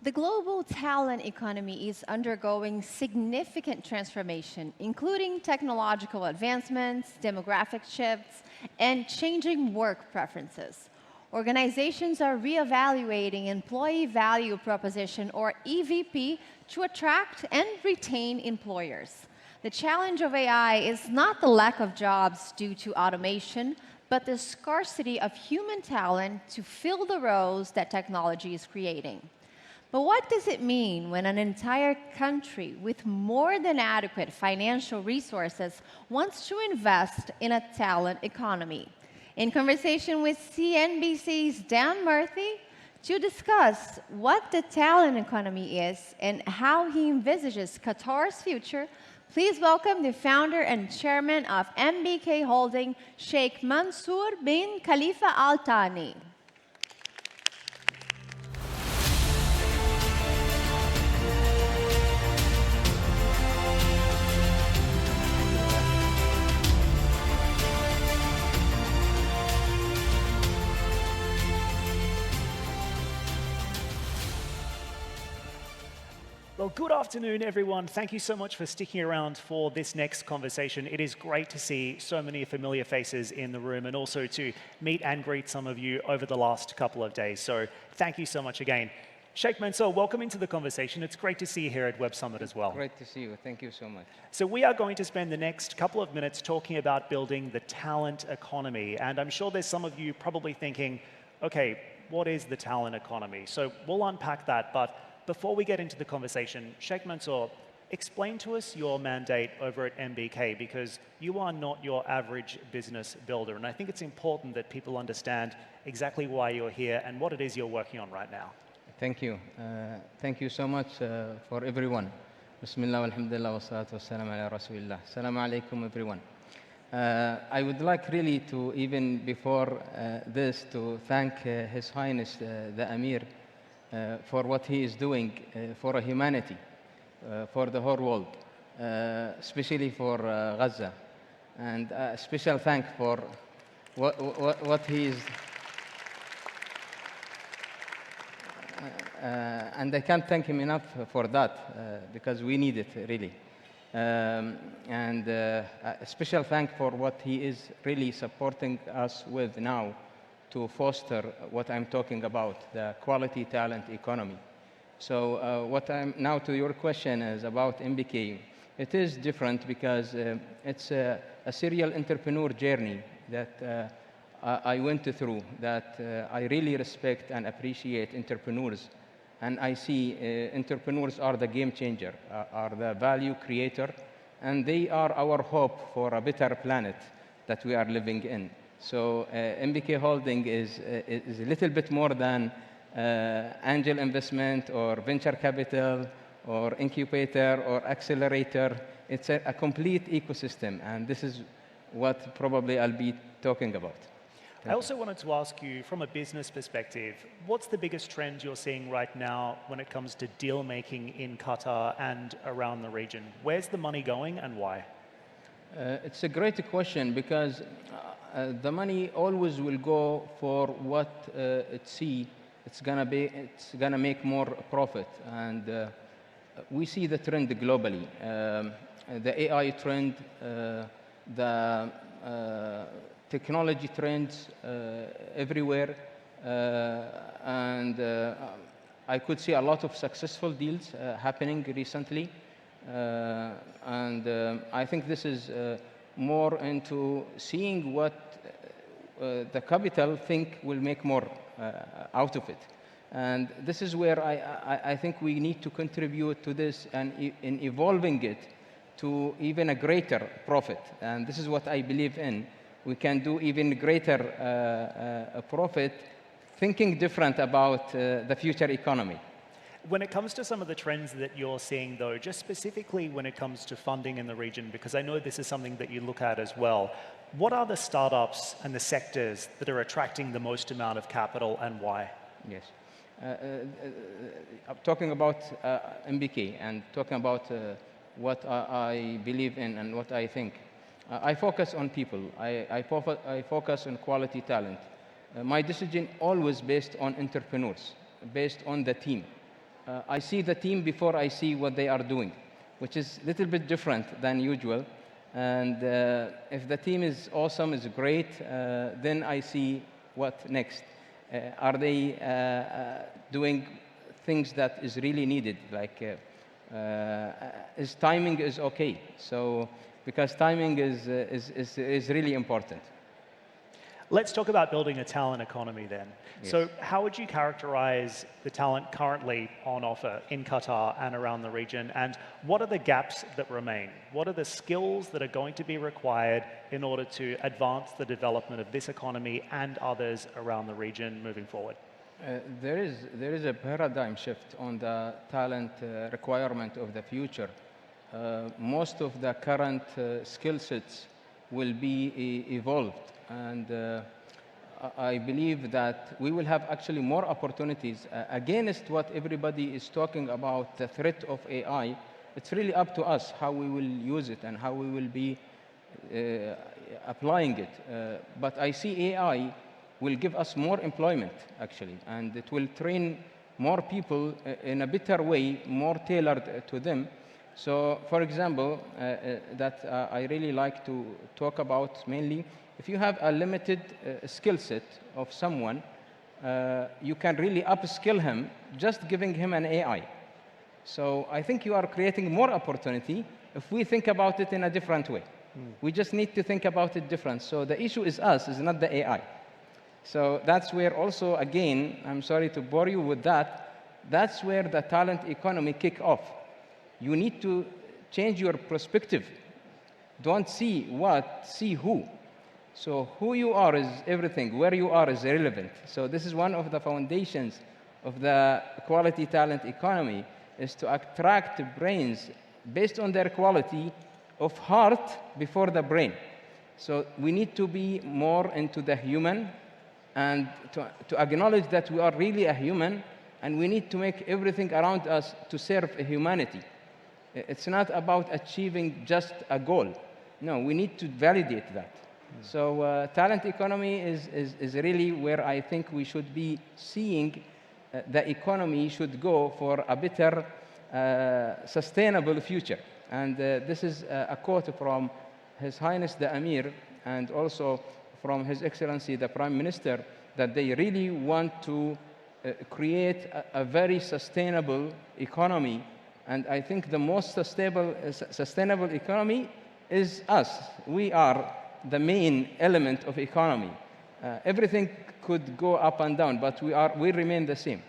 The global talent economy is undergoing significant transformation, including technological advancements, demographic shifts, and changing work preferences. Organizations are reevaluating employee value proposition, or EVP, to attract and retain employers. The challenge of AI is not the lack of jobs due to automation, but the scarcity of human talent to fill the roles that technology is creating. But what does it mean when an entire country with more than adequate financial resources wants to invest in a talent economy? In conversation with CNBC's Dan Murphy, to discuss what the talent economy is and how he envisages Qatar's future, please welcome the founder and chairman of MBK Holding, Sheikh Mansoor bin Khalifa Al-Thani. Well, good afternoon, everyone. Thank you so much for sticking around for this next conversation. It is great to see so many familiar faces in the room and also to meet and greet some of you over the last couple of days. So thank you so much again. Sheikh Mansoor, welcome into the conversation. It's great to see you here at Web Summit as well. Great to see you. Thank you so much. So we are going to spend the next couple of minutes talking about building the talent economy. And I'm sure there's some of you probably thinking, okay, what is the talent economy? So we'll unpack that, but before we get into the conversation, Sheikh Mansoor, explain to us your mandate over at MBK, because you are not your average business builder. And I think it's important that people understand exactly why you're here and what it is you're working on right now. Thank you. Thank you so much for everyone. Bismillah, alhamdulillah, wa salatu wa salam ala rasulillah. Assalamu alaikum, everyone. I would like really to, even before this, to thank His Highness, the Amir, for what he is doing for humanity, for the whole world, especially for Gaza. And a special thank for what he is. And I can't thank him enough for that, because we need it, really. And a special thank for what he is really supporting us with now, to foster what I'm talking about, the quality talent economy. So what I'm now to your question is about MBK. It is different because it's a serial entrepreneur journey that I went through, that I really respect and appreciate entrepreneurs. And I see entrepreneurs are the game changer, are the value creator, and they are our hope for a better planet that we are living in. So MBK Holding is a little bit more than angel investment or venture capital or incubator or accelerator. It's a complete ecosystem, and this is what probably I'll be talking about. I also wanted to ask you, from a business perspective, what's the biggest trend you're seeing right now when it comes to deal making in Qatar and around the region? Where's the money going and why? It's a great question, because the money always will go for what it's gonna make more profit, and we see the trend globally. The AI trend, the technology trends everywhere, and I could see a lot of successful deals happening recently, and I think this is more into seeing what the capital think will make more out of it. And this is where I think we need to contribute to this and in evolving it to even a greater profit. And this is what I believe in. We can do even greater profit, thinking different about the future economy. When it comes to some of the trends that you're seeing, though, just specifically when it comes to funding in the region, because I know this is something that you look at as well, what are the startups and the sectors that are attracting the most amount of capital and why? Yes. Talking about MBK and talking about what I believe in and what I think. I focus on people. I focus on quality talent. My decision always based on entrepreneurs, based on the team. I see the team before I see what they are doing, which is a little bit different than usual. And if the team is awesome, is great, then I see what next. Are they doing things that is really needed, like is timing is okay? So because timing is really important. Let's talk about building a talent economy then. Yes. So how would you characterize the talent currently on offer in Qatar and around the region? And what are the gaps that remain? What are the skills that are going to be required in order to advance the development of this economy and others around the region moving forward? There is a paradigm shift on the talent requirement of the future. Most of the current skill sets will be evolved, and I believe that we will have actually more opportunities against what everybody is talking about, the threat of AI. It's really up to us how we will use it and how we will be applying it. But I see AI will give us more employment, actually, and it will train more people in a better way, more tailored to them. So, for example, that I really like to talk about mainly, if you have a limited skill set of someone, you can really upskill him just giving him an AI. So I think you are creating more opportunity if we think about it in a different way. We just need to think about it different. So the issue is us, is not the AI. So that's where also, again, I'm sorry to bore you with that, that's where the talent economy kick off. You need to change your perspective. Don't see what, see who. So who you are is everything. Where you are is irrelevant. So this is one of the foundations of the quality talent economy, is to attract brains based on their quality of heart before the brain. So we need to be more into the human and to acknowledge that we are really a human, and we need to make everything around us to serve humanity. It's not about achieving just a goal. No, we need to validate that. So talent economy is really where I think we should be seeing the economy should go for a better sustainable future. And this is a quote from His Highness the Emir, and also from His Excellency the Prime Minister, that they really want to create a very sustainable economy. And I think the most sustainable economy is us. We are the main element of economy. Everything could go up and down, but we remain the same.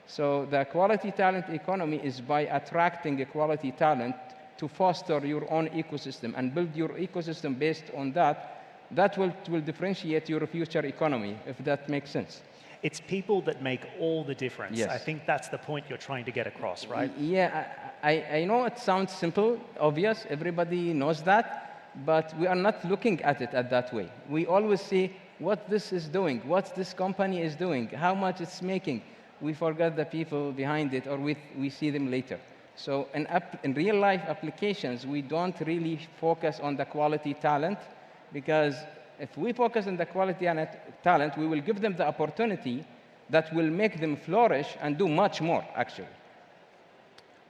So the quality talent economy is by attracting a quality talent to foster your own ecosystem and build your ecosystem based on that. That will differentiate your future economy, if that makes sense. It's people that make all the difference. Yes. I think that's the point you're trying to get across, right? Yeah, I know it sounds simple, obvious, everybody knows that, but we are not looking at it that way. We always see what this is doing, what this company is doing, how much it's making. We forget the people behind it, or we see them later. So in real life applications, we don't really focus on the quality talent, because if we focus on the quality talent, we will give them the opportunity that will make them flourish and do much more, actually.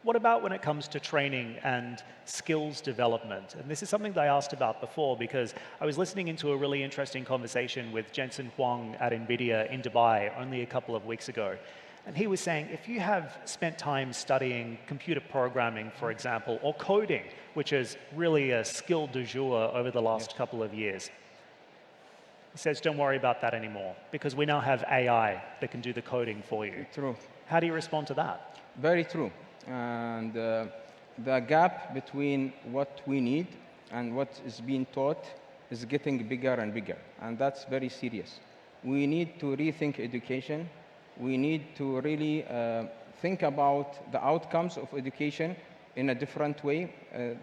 What about when it comes to training and skills development? And this is something that I asked about before, because I was listening into a really interesting conversation with Jensen Huang at NVIDIA in Dubai only a couple of weeks ago. And he was saying, if you have spent time studying computer programming, for example, or coding, which is really a skill du jour over the last couple of years, he says, don't worry about that anymore, because we now have AI that can do the coding for you. True. How do you respond to that? Very true. And the gap between what we need and what is being taught is getting bigger and bigger, and that's very serious. We need to rethink education. We need to really think about the outcomes of education in a different way.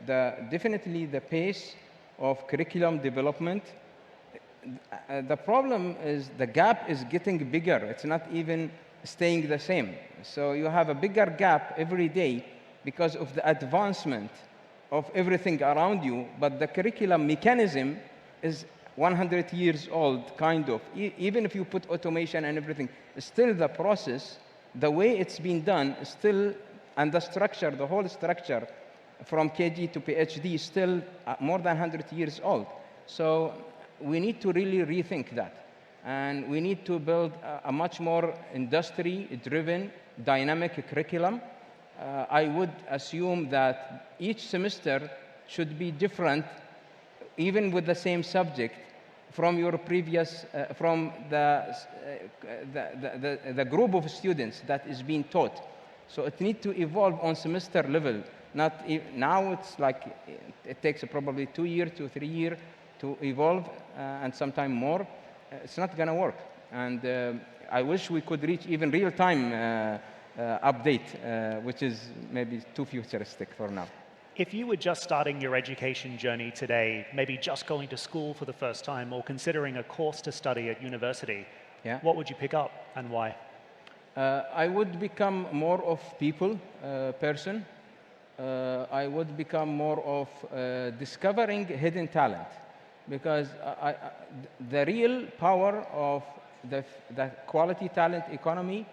Definitely the pace of curriculum development. The problem is the gap is getting bigger. It's not even staying the same. So you have a bigger gap every day because of the advancement of everything around you, but the curriculum mechanism is 100 years old, kind of. Even if you put automation and everything, still the process the way it's been done is still, and the structure, the whole structure from KG to PhD is still more than 100 years old. So we need to really rethink that. And we need to build a much more industry-driven, dynamic curriculum. I would assume that each semester should be different, even with the same subject, from your previous, from the group of students that is being taught. So it needs to evolve on semester level. Now it's like, it takes probably 2 years to 3 years to evolve, and sometime more. It's not going to work. And I wish we could reach even real-time update, which is maybe too futuristic for now. If you were just starting your education journey today, maybe just going to school for the first time or considering a course to study at university, what would you pick up and why? I would become more of people person. I would become more of discovering hidden talent, because the real power of the quality talent economy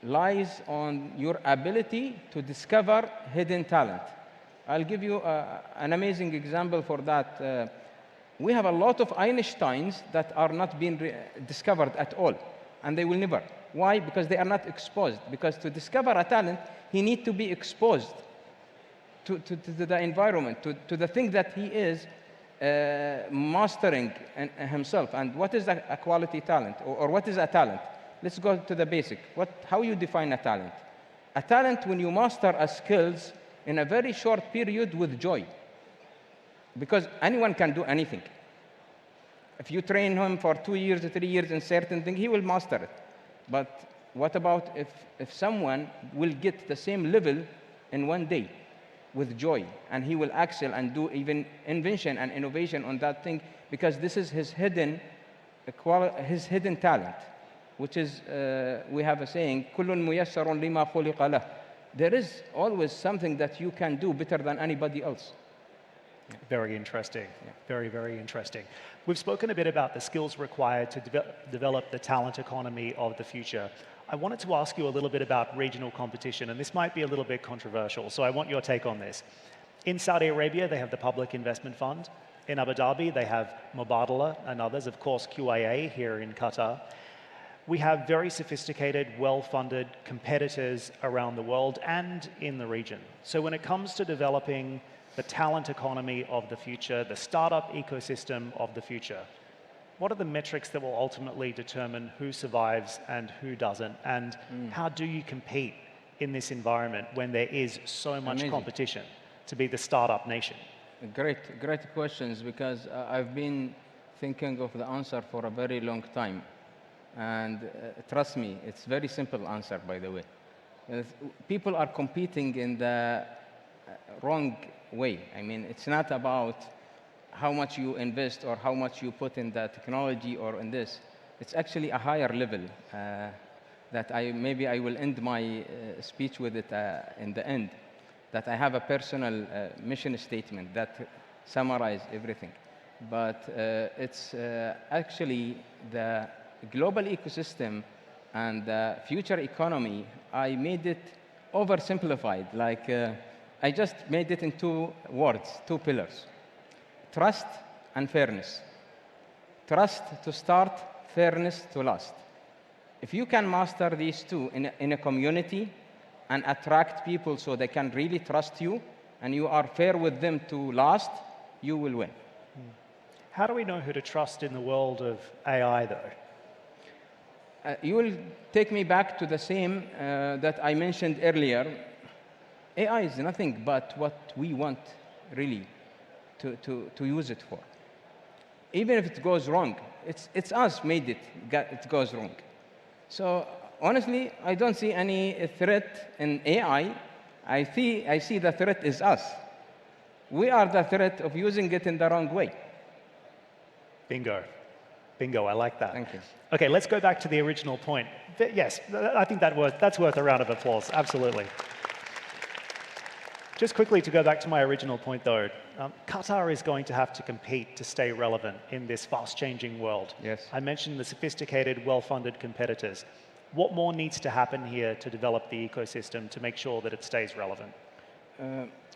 lies on your ability to discover hidden talent. I'll give you an amazing example for that. We have a lot of Einsteins that are not being discovered at all, and they will never. Why? Because they are not exposed. Because to discover a talent, he needs to be exposed to the environment, to the thing that he is mastering himself. And what is a quality talent, or what is a talent? Let's go to the basic. How you define a talent? A talent when you master a skills in a very short period with joy. Because anyone can do anything. If you train him for 2 years or 3 years in certain thing, he will master it. But what about if someone will get the same level in 1 day with joy, and he will excel and do even invention and innovation on that thing, because this is his hidden talent, which is, we have a saying, كُلٌّ مُيَسَّرٌ لِمَا خُلِقَ لَهُ. There is always something that you can do better than anybody else. Very interesting. Very, very interesting. We've spoken a bit about the skills required to develop the talent economy of the future. I wanted to ask you a little bit about regional competition, and this might be a little bit controversial, so I want your take on this. In Saudi Arabia, they have the Public Investment Fund. In Abu Dhabi, they have Mubadala and others, of course, QIA here in Qatar. We have very sophisticated, well-funded competitors around the world and in the region. So when it comes to developing the talent economy of the future, the startup ecosystem of the future, what are the metrics that will ultimately determine who survives and who doesn't? And how do you compete in this environment when there is so much competition to be the startup nation? Great questions, because I've been thinking of the answer for a very long time. And trust me, it's very simple answer, by the way. People are competing in the wrong way. I mean, it's not about how much you invest or how much you put in the technology or in this. It's actually a higher level that maybe I will end my speech with it in the end, that I have a personal mission statement that summarizes everything. But it's actually the global ecosystem and the future economy. I made it oversimplified. Like I just made it in 2 words, 2 pillars: trust and fairness. Trust to start, fairness to last. If you can master these 2 in a community and attract people so they can really trust you, and you are fair with them to last, you will win. How do we know who to trust in the world of AI, though? You will take me back to the same that I mentioned earlier. AI is nothing but what we want really to use it for. Even if it goes wrong, it's us made it goes wrong. So honestly, I don't see any threat in AI. I see the threat is us. We are the threat of using it in the wrong way. Bingo. Bingo, I like that. Thank you. Okay, let's go back to the original point. Yes, I think that's worth a round of applause, absolutely. Just quickly to go back to my original point, though, Qatar is going to have to compete to stay relevant in this fast-changing world. Yes. I mentioned the sophisticated, well-funded competitors. What more needs to happen here to develop the ecosystem to make sure that it stays relevant?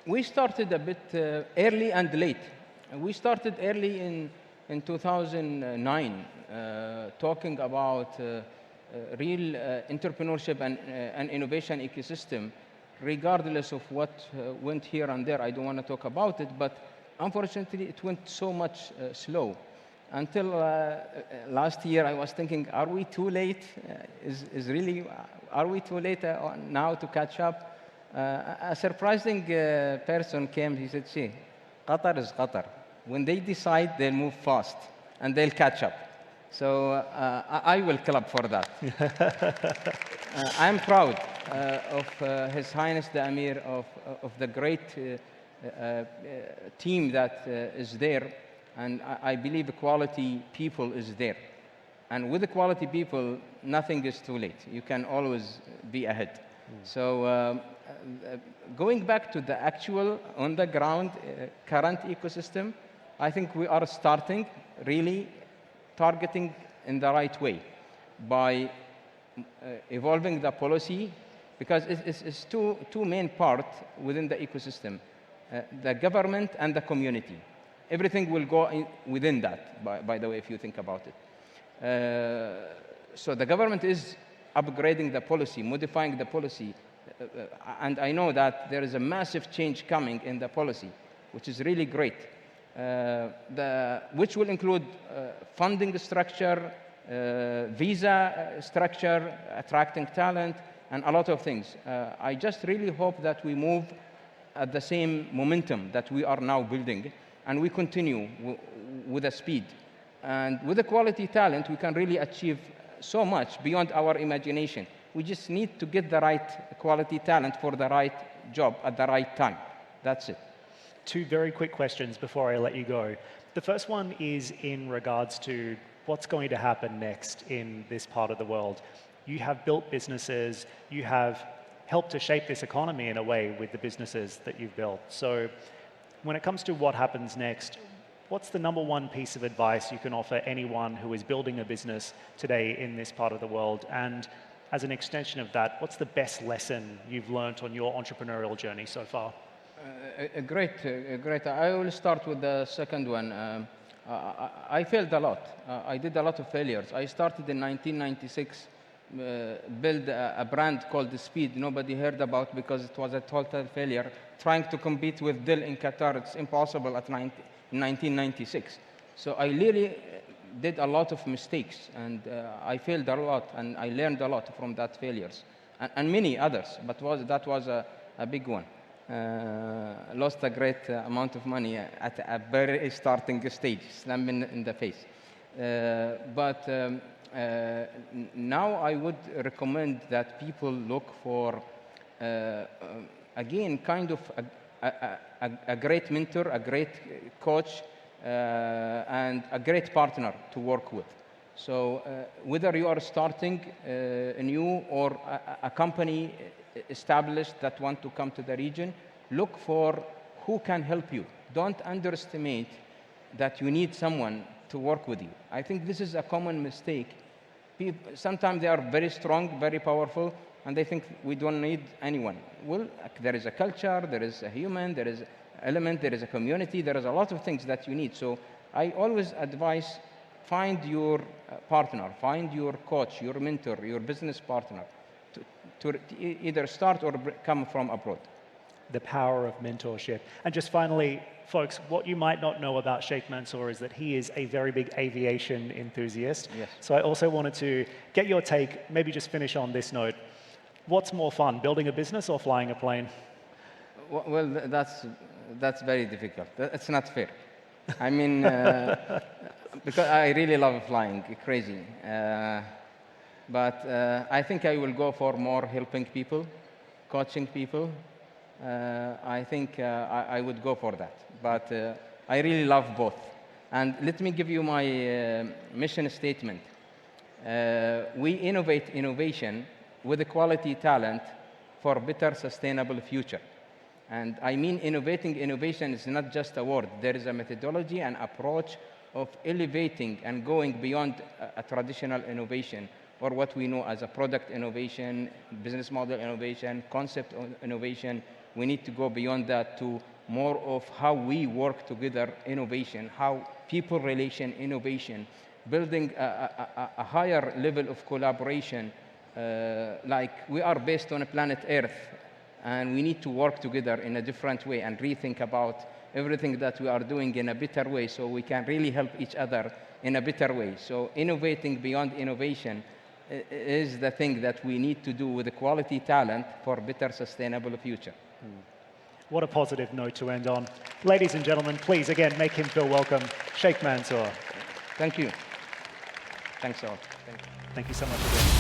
We started a bit early and late. We started early in 2009, talking about real entrepreneurship and innovation ecosystem, regardless of what went here and there. I don't want to talk about it, but unfortunately, it went so much slow. Until last year, I was thinking, are we too late? Are we too late now to catch up? A surprising person came. He said, "See, Qatar is Qatar. When they decide, they'll move fast and they'll catch up." So I will clap for that. I'm proud of His Highness the Emir, of the great team that is there, and I believe the quality people is there. And with the quality people, nothing is too late. You can always be ahead. So going back to the actual, on the ground, current ecosystem, I think we are starting really targeting in the right way by evolving the policy, because it's two main parts within the ecosystem, the government and the community. Everything will go within that, by the way, if you think about it. So the government is upgrading the policy, modifying the policy, and I know that there is a massive change coming in the policy, which is really great, which will include funding structure, visa structure, attracting talent, and a lot of things. I just really hope that we move at the same momentum that we are now building, and we continue with a speed. And with the quality talent, we can really achieve so much beyond our imagination. We just need to get the right quality talent for the right job at the right time. That's it. Two very quick questions before I let you go. The first one is in regards to what's going to happen next in this part of the world. You have built businesses, you have helped to shape this economy in a way with the businesses that you've built. So when it comes to what happens next, what's the number one piece of advice you can offer anyone who is building a business today in this part of the world? And as an extension of that, what's the best lesson you've learned on your entrepreneurial journey so far? Great. I will start with the second one. I failed a lot. I did a lot of failures. I started in 1996, built a brand called Speed. Nobody heard about because it was a total failure. Trying to compete with Dell in Qatar, it's impossible in 1996. So I really did a lot of mistakes, and I failed a lot, and I learned a lot from that failures, and many others, but that was a big one. Lost a great amount of money at a very starting stage, slam in the face. But now I would recommend that people look for, again, kind of a great mentor, a great coach, and a great partner to work with. So whether you are starting new or a company established that want to come to the region, look for who can help you. Don't underestimate that you need someone to work with you. I think this is a common mistake. Sometimes they are very strong, very powerful, and they think we don't need anyone. Well, there is a culture, there is a human, there is an element, there is a community, there is a lot of things that you need. So I always advise, find your partner, find your coach, your mentor, your business partner, to either start or come from abroad. The power of mentorship. And just finally, folks, what you might not know about Sheikh Mansoor is that he is a very big aviation enthusiast. Yes. So I also wanted to get your take, maybe just finish on this note. What's more fun, building a business or flying a plane? Well, that's very difficult. It's not fair. I mean, because I really love flying, crazy. But I think I will go for more helping people, coaching people. I think I would go for that. But I really love both. And let me give you my mission statement. We innovate innovation with the quality talent for better sustainable future. And I mean innovating innovation is not just a word. There is a methodology and approach of elevating and going beyond a traditional innovation or what we know as a product innovation, business model innovation, concept innovation. We need to go beyond that to more of how we work together innovation, how people relation innovation, building a higher level of collaboration. Like we are based on a planet Earth, and we need to work together in a different way and rethink about everything that we are doing in a better way so we can really help each other in a better way. So innovating beyond innovation is the thing that we need to do with the quality talent for a better sustainable future. What a positive note to end on. Ladies and gentlemen, please again make him feel welcome, Sheikh Mansoor. Thank you. Thanks all. Thank you so much again.